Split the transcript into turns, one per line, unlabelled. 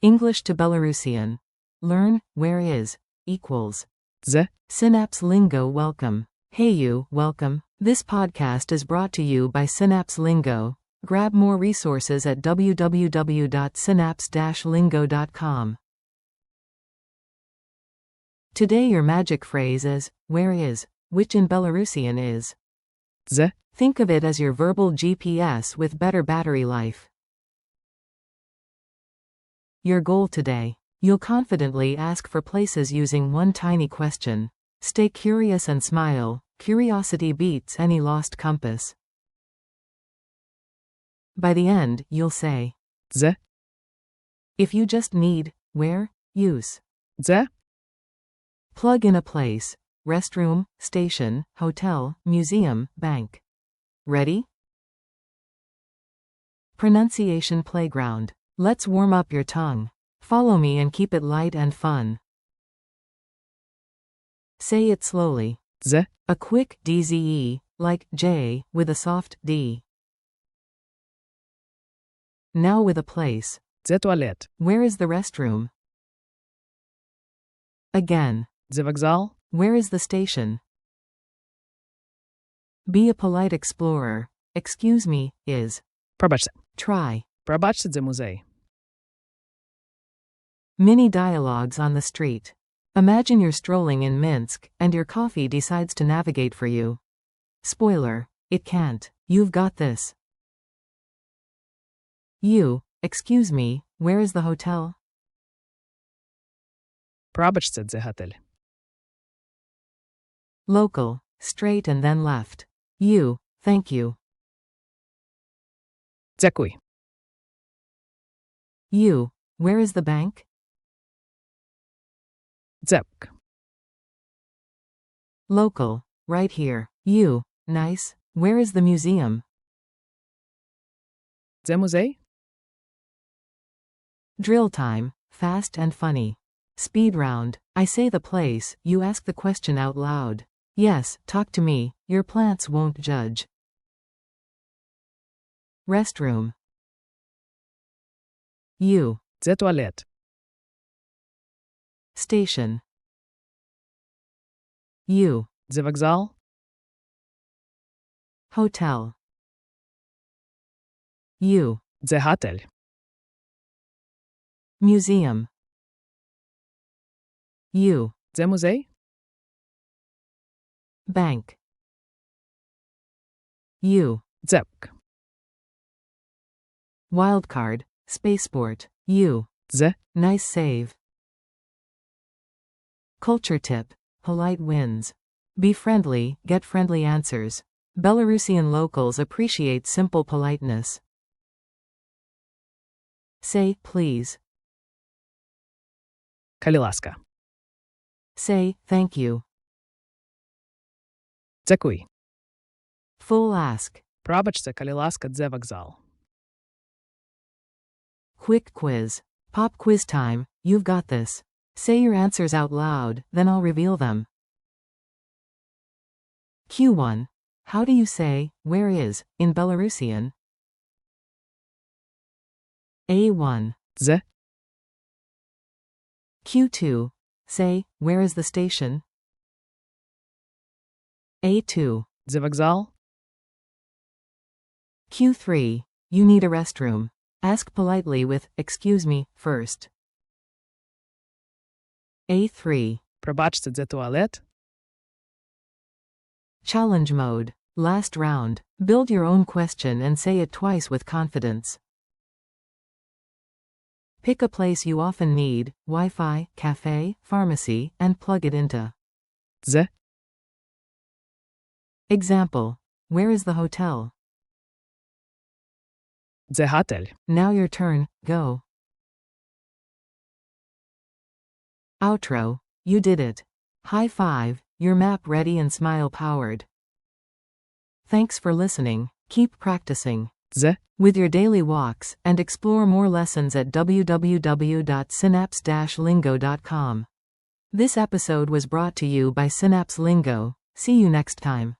English to Belarusian. Learn, where is, equals.
Dze.
Synapse Lingo welcome. Hey you, welcome. This podcast is brought to you by Synapse Lingo. Grab more resources at www.synapse-lingo.com. Today your magic phrase is, where is, which in Belarusian is.
Dze.
Think of it as your verbal GPS with better battery life. Your goal today. You'll confidently ask for places using one tiny question. Stay curious and smile. Curiosity beats any lost compass. By the end, you'll say,
Dze.
if you just need, where, use.
Dze.
Plug in a place. Restroom, station, hotel, museum, bank. Ready? Pronunciation playground. Let's warm up your tongue. Follow me and keep it light and fun. Say it slowly.
Dze.
A quick DZE, like J, with a soft D. Now with a place.
Dze туалет.
Where is the restroom? Again.
Dze вокзал.
Where is the station? Be a polite explorer. Excuse me, is.
Пробачте.
Try.
Пробачте, дзе музей.
Mini dialogues on the street. Imagine you're strolling in Minsk, and your coffee decides to navigate for you. Spoiler, it can't. You've got this. You, excuse me, where is the hotel?
Пробачте, дзе готель.
Local, straight and then left. You, thank you.
Дякуй.
You, where is the bank?
Дзек.
Local, right here. You, nice, where is the museum?
Дзе музей?
Drill time, fast and funny. Speed round. I say the place, you ask the question out loud. Yes, talk to me, your plants won't judge. Restroom. You.
Дзе туалет.
Station. You.
Дзе вокзал.
Hotel. You.
Дзе готель.
Museum. You.
Дзе музей?
Bank. You.
Дзек.
Wildcard. Spaceport. You.
Dze.
Nice save. Culture tip. Polite wins. Be friendly, get friendly answers. Belarusian locals appreciate simple politeness. Say, please.
Калі ласка.
Say, thank you.
Дзякуй.
Full ask.
Пробачте, калі ласка, дзе вокзал.
Quick quiz. Pop quiz time, you've got this. Say your answers out loud, then I'll reveal them. Q1. How do you say, where is, in Belarusian? A1.
Dze.
Q2. Say, where is the station? A2.
Дзе вокзал.
Q3. You need a restroom. Ask politely with, excuse me, first. A3.
Пробачте, дзе туалет.
Challenge mode. Last round. Build your own question and say it twice with confidence. Pick a place you often need, Wi-Fi, cafe, pharmacy, and plug it into.
Dze.
Example. Where is the hotel?
Dze готель.
Now your turn, go. Outro. You did it. High five, your map ready and smile powered. Thanks for listening. Keep practicing.
Dze.
With your daily walks, and explore more lessons at www.synapse-lingo.com. This episode was brought to you by Synapse Lingo. See you next time.